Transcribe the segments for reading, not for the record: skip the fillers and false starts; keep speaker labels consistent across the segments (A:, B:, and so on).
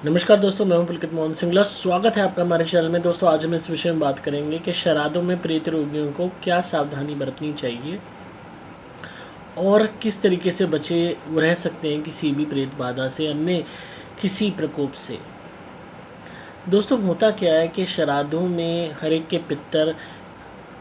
A: नमस्कार दोस्तों, मैं हूं पुलकित मोहन सिंगला। स्वागत है आपका हमारे चैनल में। दोस्तों, आज हम इस विषय में बात करेंगे कि श्राद्धों में प्रेत रोगियों को क्या सावधानी बरतनी चाहिए और किस तरीके से बचे रह सकते हैं किसी भी प्रेत बाधा से, अन्य किसी प्रकोप से। दोस्तों, होता क्या है कि श्राद्धों में हर एक के पितर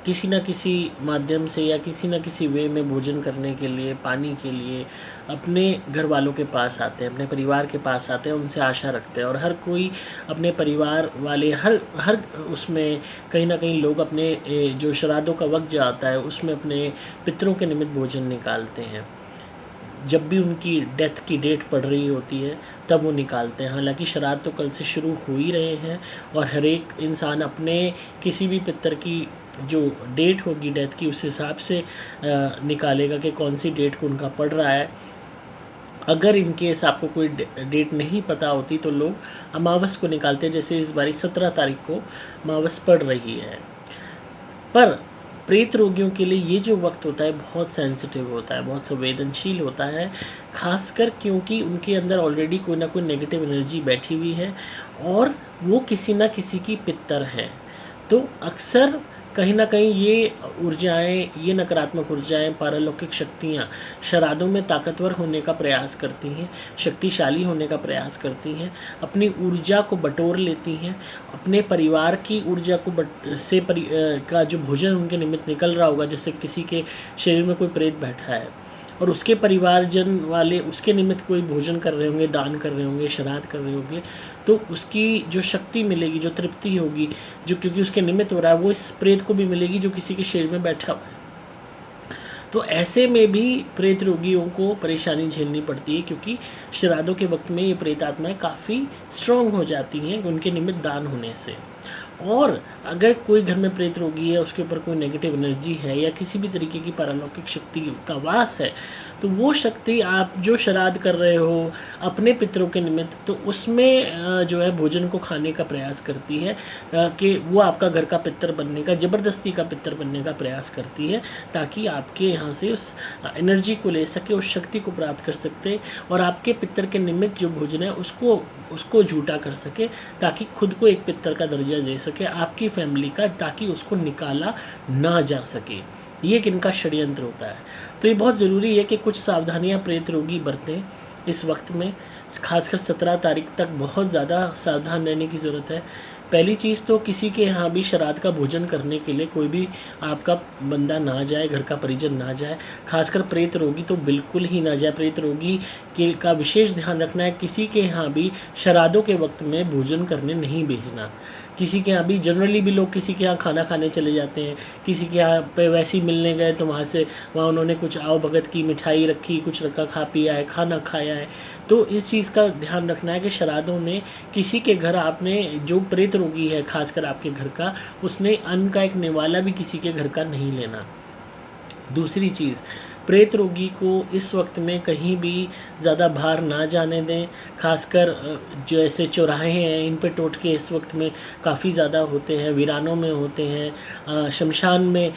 A: किसी न किसी माध्यम से या किसी न किसी वे में भोजन करने के लिए, पानी के लिए अपने घर वालों के पास आते हैं, अपने परिवार के पास आते हैं, उनसे आशा रखते हैं। और हर कोई अपने परिवार वाले हर हर उसमें कहीं ना कहीं लोग अपने जो श्राद्धों का वक्त जो आता है उसमें अपने पितरों के निमित्त भोजन निकालते हैं। जब भी उनकी डेथ की डेट पड़ रही होती है तब वो निकालते हैं। हालांकि श्राद्ध तो कल से शुरू हो ही रहे हैं और हर एक इंसान अपने किसी भी पितर की जो डेट होगी डेथ की उस हिसाब से निकालेगा कि कौन सी डेट को उनका पड़ रहा है। अगर इन केस आपको कोई डेट नहीं पता होती तो लोग अमावस को निकालते हैं। जैसे इस बारी 17 तारीख को अमावस पड़ रही है। पर प्रेत रोगियों के लिए ये जो वक्त होता है बहुत सेंसिटिव होता है, बहुत संवेदनशील होता है, खासकर क्योंकि उनके अंदर ऑलरेडी कोई ना कोई नेगेटिव एनर्जी बैठी हुई है और वो किसी ना किसी की पितर है। तो अक्सर कहीं ना कहीं ये ऊर्जाएं, ये नकारात्मक ऊर्जाएं, पारलौकिक शक्तियाँ श्राद्धों में ताकतवर होने का प्रयास करती हैं, शक्तिशाली होने का प्रयास करती हैं, अपनी ऊर्जा को बटोर लेती हैं। अपने परिवार की ऊर्जा को का जो भोजन उनके निमित्त निकल रहा होगा, जैसे किसी के शरीर में कोई प्रेत बैठा है और उसके परिवारजन वाले उसके निमित्त कोई भोजन कर रहे होंगे, दान कर रहे होंगे, श्राद्ध कर रहे होंगे, तो उसकी जो शक्ति मिलेगी, जो तृप्ति होगी, जो क्योंकि उसके निमित्त हो रहा है, वो इस प्रेत को भी मिलेगी जो किसी के शरीर में बैठा हुआ है। तो ऐसे में भी प्रेत रोगियों को परेशानी झेलनी पड़ती है, क्योंकि श्राद्धों के वक्त में ये प्रेत आत्माएँ काफ़ी स्ट्रॉन्ग हो जाती हैं उनके निमित्त दान होने से। और अगर कोई घर में प्रेत रोगी है, उसके ऊपर कोई नेगेटिव एनर्जी है या किसी भी तरीके की पारलौकिक शक्ति का वास है, तो वो शक्ति आप जो श्राद्ध कर रहे हो अपने पितरों के निमित्त, तो उसमें जो है भोजन को खाने का प्रयास करती है कि वो आपका घर का पितर बनने का, ज़बरदस्ती का पितर बनने का प्रयास करती है, ताकि आपके यहाँ से उस एनर्जी को ले सके, उस शक्ति को प्राप्त कर सकते और आपके पितर के निमित्त जो भोजन है उसको झूठा कर सके, ताकि खुद को एक पितर का दर्जा दे सके आपकी फैमिली का, ताकि उसको निकाला ना जा सके। ये एक इनका षड्यंत्र होता है। तो ये बहुत ज़रूरी है कि कुछ सावधानियां प्रेत रोगी बरतें इस वक्त में। खासकर 17 तारीख तक बहुत ज़्यादा सावधान रहने की ज़रूरत है। पहली चीज़ तो किसी के यहाँ भी श्राद्ध का भोजन करने के लिए कोई भी आपका बंदा ना जाए, घर का परिजन ना जाए। खासकर प्रेत रोगी तो बिल्कुल ही ना जाए। प्रेत रोगी के का विशेष ध्यान रखना है, किसी के यहाँ भी श्राद्धों के वक्त में भोजन करने नहीं भेजना। किसी के यहाँ भी जनरली भी लोग किसी के यहाँ खाना खाने चले जाते हैं, किसी के यहाँ पे वैसे ही मिलने गए तो वहाँ उन्होंने कुछ आओ भगत की मिठाई रखी, कुछ रखा, खा पिया है, खाना खाया है। तो इस चीज़ का ध्यान रखना है कि श्राद्धों में किसी के घर आपने, जो प्रेत रोगी है खासकर आपके घर का, उसने अन्न का एक निवाला भी किसी के घर का नहीं लेना। दूसरी चीज़, प्रेत रोगी को इस वक्त में कहीं भी ज़्यादा बाहर ना जाने दें। खासकर जो ऐसे चौराहे हैं इन पे टोटके इस वक्त में काफ़ी ज़्यादा होते हैं, वीरानों में होते हैं, शमशान में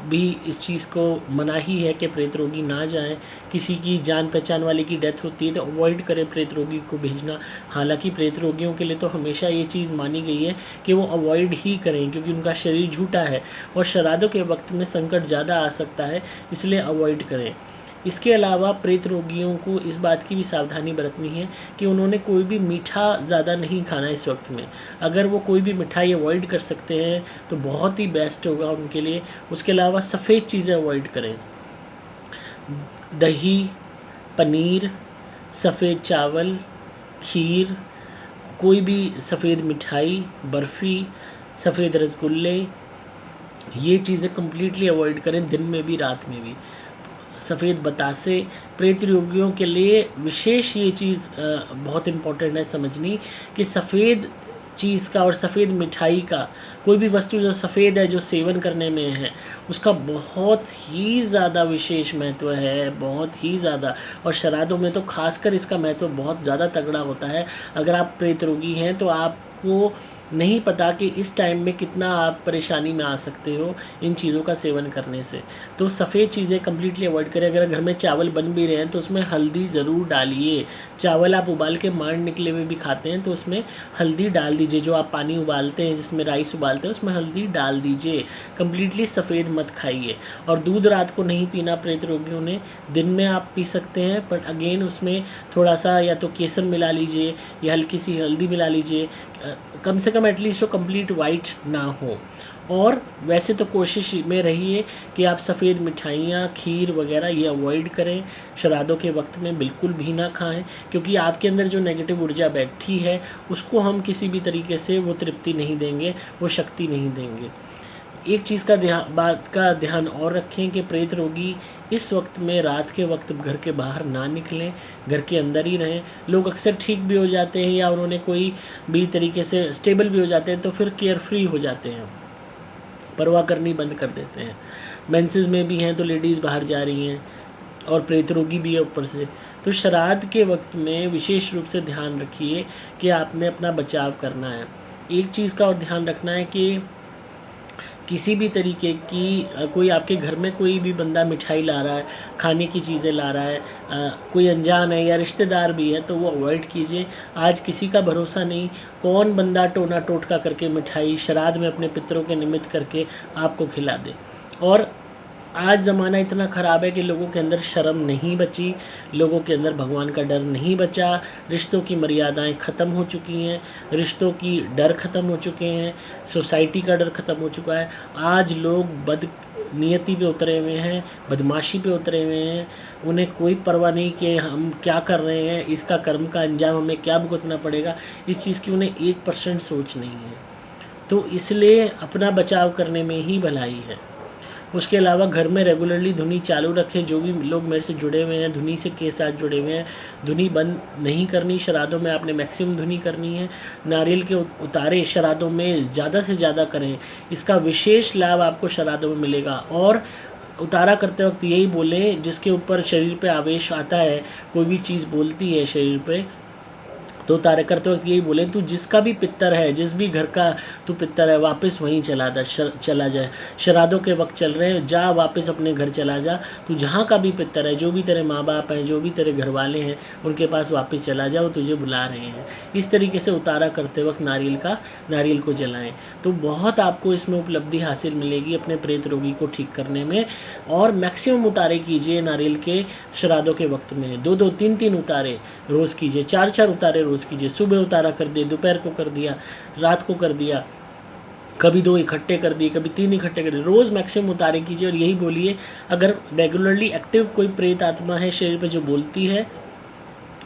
A: भी इस चीज़ को मनाही है कि प्रेत रोगी ना जाएं। किसी की जान पहचान वाले की डेथ होती है तो अवॉइड करें प्रेत रोगी को भेजना। हालांकि प्रेत रोगियों के लिए तो हमेशा ये चीज़ मानी गई है कि वो अवॉइड ही करें, क्योंकि उनका शरीर झूठा है और श्राद्धों के वक्त में संकट ज़्यादा आ सकता है, इसलिए अवॉइड करें। इसके अलावा प्रेत रोगियों को इस बात की भी सावधानी बरतनी है कि उन्होंने कोई भी मीठा ज़्यादा नहीं खाना इस वक्त में। अगर वो कोई भी मिठाई अवॉइड कर सकते हैं तो बहुत ही बेस्ट होगा उनके लिए। उसके अलावा सफ़ेद चीज़ें अवॉइड करें। दही, पनीर, सफ़ेद चावल, खीर, कोई भी सफ़ेद मिठाई, बर्फ़ी, सफ़ेद रसगुल्ले, ये चीज़ें कम्प्लीटली अवॉइड करें, दिन में भी रात में भी। सफ़ेद बतासे प्रेत रोगियों के लिए विशेष ये चीज़ बहुत इम्पोर्टेंट है समझनी कि सफ़ेद चीज़ का और सफ़ेद मिठाई का, कोई भी वस्तु जो सफ़ेद है, जो सेवन करने में है, उसका बहुत ही ज़्यादा विशेष महत्व है, बहुत ही ज़्यादा। और श्राद्धों में तो खासकर इसका महत्व बहुत ज़्यादा तगड़ा होता है। अगर आप प्रेत रोगी हैं तो आपको नहीं पता कि इस टाइम में कितना आप परेशानी में आ सकते हो इन चीज़ों का सेवन करने से। तो सफ़ेद चीज़ें कम्प्लीटली अवॉइड करें। अगर घर में चावल बन भी रहे हैं तो उसमें हल्दी ज़रूर डालिए। चावल आप उबाल के मांड निकले हुए भी खाते हैं तो उसमें हल्दी डाल दीजिए। जो आप पानी उबालते हैं, जिसमें राइस उबालते हैं, उसमें हल्दी डाल दीजिए। कम्प्लीटली सफ़ेद मत खाइए। और दूध रात को नहीं पीना प्रेत रोगियों ने, दिन में आप पी सकते हैं, बट अगेन उसमें थोड़ा सा या तो केसर मिला लीजिए या हल्की सी हल्दी मिला लीजिए। कम से कम एटलीस्ट वो कंप्लीट वाइट ना हो। और वैसे तो कोशिश में रहिए कि आप सफ़ेद मिठाइयाँ, खीर वगैरह ये अवॉइड करें। श्राद्धों के वक्त में बिल्कुल भी ना खाएं, क्योंकि आपके अंदर जो नेगेटिव ऊर्जा बैठी है उसको हम किसी भी तरीके से वो तृप्ति नहीं देंगे, वो शक्ति नहीं देंगे। एक चीज़ का बात का ध्यान और रखें कि प्रेत रोगी इस वक्त में रात के वक्त घर के बाहर ना निकलें, घर के अंदर ही रहें। लोग अक्सर ठीक भी हो जाते हैं या उन्होंने कोई भी तरीके से स्टेबल भी हो जाते हैं तो फिर केयर फ्री हो जाते हैं, परवाह करनी बंद कर देते हैं। मेंसेस में भी हैं तो लेडीज़ बाहर जा रही हैं और प्रेत रोगी भी है ऊपर से। तो श्राद्ध के वक्त में विशेष रूप से ध्यान रखिए कि आपने अपना बचाव करना है। एक चीज़ का और ध्यान रखना है कि किसी भी तरीके की कोई आपके घर में कोई भी बंदा मिठाई ला रहा है, खाने की चीज़ें ला रहा है, कोई अनजान है या रिश्तेदार भी है तो वो अवॉइड कीजिए। आज किसी का भरोसा नहीं, कौन बंदा टोना टोटका करके मिठाई श्राद्ध में अपने पितरों के निमित्त करके आपको खिला दे। और आज ज़माना इतना ख़राब है कि लोगों के अंदर शर्म नहीं बची, लोगों के अंदर भगवान का डर नहीं बचा, रिश्तों की मर्यादाएं ख़त्म हो चुकी हैं, रिश्तों की डर ख़त्म हो चुके हैं, सोसाइटी का डर ख़त्म हो चुका है। आज लोग बदनीयती पे उतरे हुए हैं, बदमाशी पे उतरे हुए हैं। उन्हें कोई परवाह नहीं कि हम क्या कर रहे हैं, इसका कर्म का अंजाम हमें क्या भुगतना पड़ेगा, इस चीज़ की उन्हें 1% सोच नहीं है। तो इसलिए अपना बचाव करने में ही भलाई है। उसके अलावा घर में रेगुलरली धुनी चालू रखें। जो भी लोग मेरे से जुड़े हुए हैं, धुनी से के साथ जुड़े हुए हैं, धुनी बंद नहीं करनी। श्राद्धों में आपने मैक्सिमम धुनी करनी है। नारियल के उतारे श्राद्धों में ज़्यादा से ज़्यादा करें, इसका विशेष लाभ आपको श्राद्धों में मिलेगा। और उतारा करते वक्त यही बोलें, जिसके ऊपर शरीर पे आवेश आता है, कोई भी चीज़ बोलती है शरीर पे, तो उतारे करते वक्त यही बोलें, तू जिसका भी पितर है, जिस भी घर का तू पितर है, वापस वहीं चला जाए। श्राद्धों के वक्त चल रहे हैं, जा वापस अपने घर चला जा। तू जहाँ का भी पितर है, जो भी तेरे माँ बाप हैं, जो भी तेरे घर वाले हैं, उनके पास वापस चला जा, वो तुझे बुला रहे हैं। इस तरीके से उतारा करते वक्त नारियल को जलाएं। तो बहुत आपको इसमें उपलब्धि हासिल मिलेगी अपने प्रेत रोगी को ठीक करने में। और मैक्सिमम उतारे कीजिए नारियल के श्राद्धों के वक्त में। 2-2, 3-3 उतारे रोज़ कीजिए, 4-4 उतारे रोज़ कीजिए। सुबह उतारा कर दिए, दोपहर को कर दिया, रात को कर दिया, कभी 2 इकट्ठे कर दिए, कभी 3 इकट्ठे कर दिए। रोज़ मैक्सिमम उतारे कीजिए। और यही बोलिए, अगर रेगुलरली एक्टिव कोई प्रेत आत्मा है शरीर पर जो बोलती है,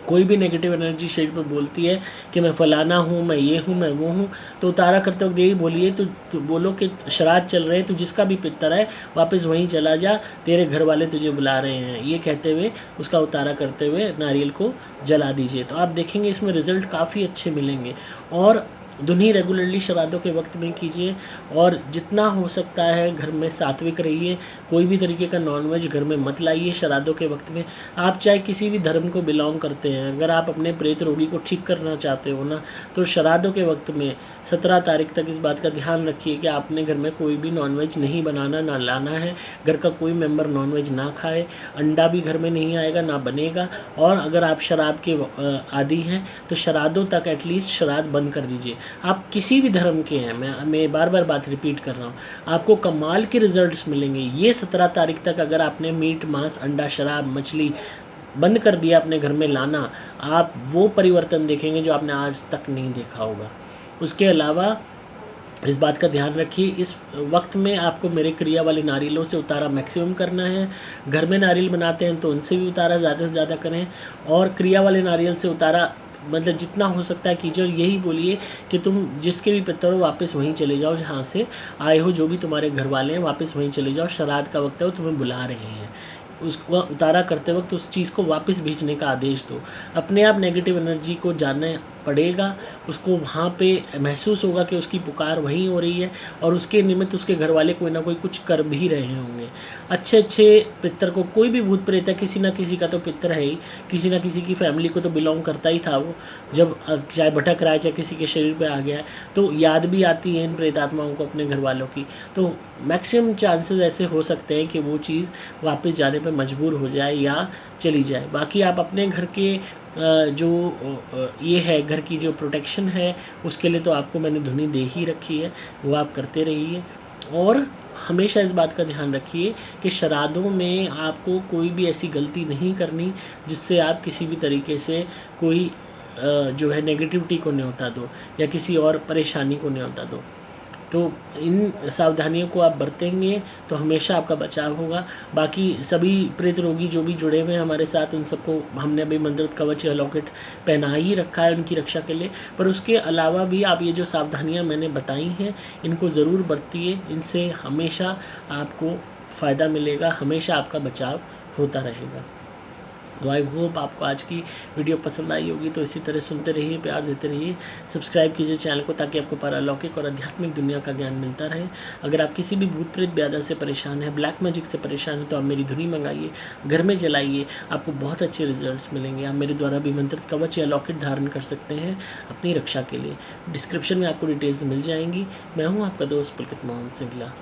A: कोई भी नेगेटिव एनर्जी शरीर पर बोलती है कि मैं फ़लाना हूँ, मैं ये हूँ, मैं वो हूँ, तो उतारा करते वक्त यही बोलिए, तो बोलो कि श्राद्ध चल रहे हैं, तो जिसका भी पितर है वापस वहीं चला जा, तेरे घर वाले तुझे बुला रहे हैं। ये कहते हुए उसका उतारा करते हुए नारियल को जला दीजिए। तो आप देखेंगे इसमें रिज़ल्ट काफ़ी अच्छे मिलेंगे। और धुनी रेगुलरली श्राद्धों के वक्त में कीजिए। और जितना हो सकता है घर में सात्विक रहिए। कोई भी तरीके का नॉनवेज घर में मत लाइए श्राद्धों के वक्त में। आप चाहे किसी भी धर्म को बिलोंग करते हैं, अगर आप अपने प्रेत रोगी को ठीक करना चाहते हो ना, तो श्राद्धों के वक्त में 17 तारीख तक इस बात का ध्यान रखिए कि आपने घर में कोई भी नॉनवेज नहीं बनाना, ना लाना है। घर का कोई मेंबर नॉनवेज ना खाए, अंडा भी घर में नहीं आएगा, ना बनेगा। और अगर आप शराब के आदी हैं तो श्राद्धों तक एटलीस्ट श्राद्ध बंद कर दीजिए। आप किसी भी धर्म के हैं, मैं बार बार बात रिपीट कर रहा हूँ, आपको कमाल के रिजल्ट्स मिलेंगे। ये 17 तारीख तक अगर आपने मीट, मांस, अंडा, शराब, मछली बंद कर दिया अपने घर में लाना, आप वो परिवर्तन देखेंगे जो आपने आज तक नहीं देखा होगा। उसके अलावा इस बात का ध्यान रखिए, इस वक्त में आपको मेरे क्रिया वाले नारियलों से उतारा मैक्सिमम करना है। घर में नारियल बनाते हैं तो उनसे भी उतारा ज़्यादा से ज़्यादा करें। और क्रिया वाले नारियल से उतारा मतलब जितना हो सकता है कीजिए। और यही बोलिए कि तुम जिसके भी पितर हो वापस वहीं चले जाओ जहाँ से आए हो, जो भी तुम्हारे घर वाले हैं वापस वहीं चले जाओ। श्राद्ध का वक्त है, वो तुम्हें बुला रहे हैं। उसको उतारा करते वक्त उस चीज़ को वापस भेजने का आदेश दो। अपने आप नेगेटिव एनर्जी को जाने पड़ेगा, उसको वहाँ पे महसूस होगा कि उसकी पुकार वहीं हो रही है और उसके निमित्त उसके घर वाले कोई ना कोई कुछ कर भी रहे होंगे। अच्छे अच्छे पितर को, कोई भी भूत प्रेत है, किसी ना किसी का तो पितर है ही, किसी ना किसी की फैमिली को तो बिलोंग करता ही था वो। जब चाहे भटक रहा है चाहे किसी के शरीर पे आ गया है तो याद भी आती है इन प्रेत आत्माओं को अपने घर वालों की। तो मैक्सिमम चांसेस ऐसे हो सकते हैं कि वो चीज़ वापस जाने पे मजबूर हो जाए या चली जाए। बाकी आप अपने घर के जो ये है, घर की जो प्रोटेक्शन है उसके लिए तो आपको मैंने धुनी दे ही रखी है, वो आप करते रहिए। और हमेशा इस बात का ध्यान रखिए कि श्राद्धों में आपको कोई भी ऐसी गलती नहीं करनी जिससे आप किसी भी तरीके से कोई जो है नेगेटिविटी को न्योता दो या किसी और परेशानी को न्योता दो। तो इन सावधानियों को आप बरतेंगे तो हमेशा आपका बचाव होगा। बाकी सभी प्रेत रोगी जो भी जुड़े हुए हैं हमारे साथ, उन सबको हमने अभी मंत्र कवच या लॉकेट पहना ही रखा है उनकी रक्षा के लिए। पर उसके अलावा भी आप ये जो सावधानियां मैंने बताई हैं इनको ज़रूर बरतिए, इनसे हमेशा आपको फ़ायदा मिलेगा, हमेशा आपका बचाव होता रहेगा। तो आई होप आपको आज की वीडियो पसंद आई होगी। तो इसी तरह सुनते रहिए, प्यार देते रहिए, सब्सक्राइब कीजिए चैनल को ताकि आपको पारलौकिक और आध्यात्मिक दुनिया का ज्ञान मिलता रहे। अगर आप किसी भी भूत प्रेत ब्यादा से परेशान है, ब्लैक मैजिक से परेशान है तो आप मेरी धुनी मंगाइए, घर में जलाइए, आपको बहुत अच्छे रिजल्ट्स मिलेंगे। आप मेरे द्वारा भी मंत्रित कवच या लॉकेट धारण कर सकते हैं अपनी रक्षा के लिए। डिस्क्रिप्शन में आपको डिटेल्स मिल जाएंगी। मैं हूँ आपका दोस्त पुलकित मोहन सिंगला।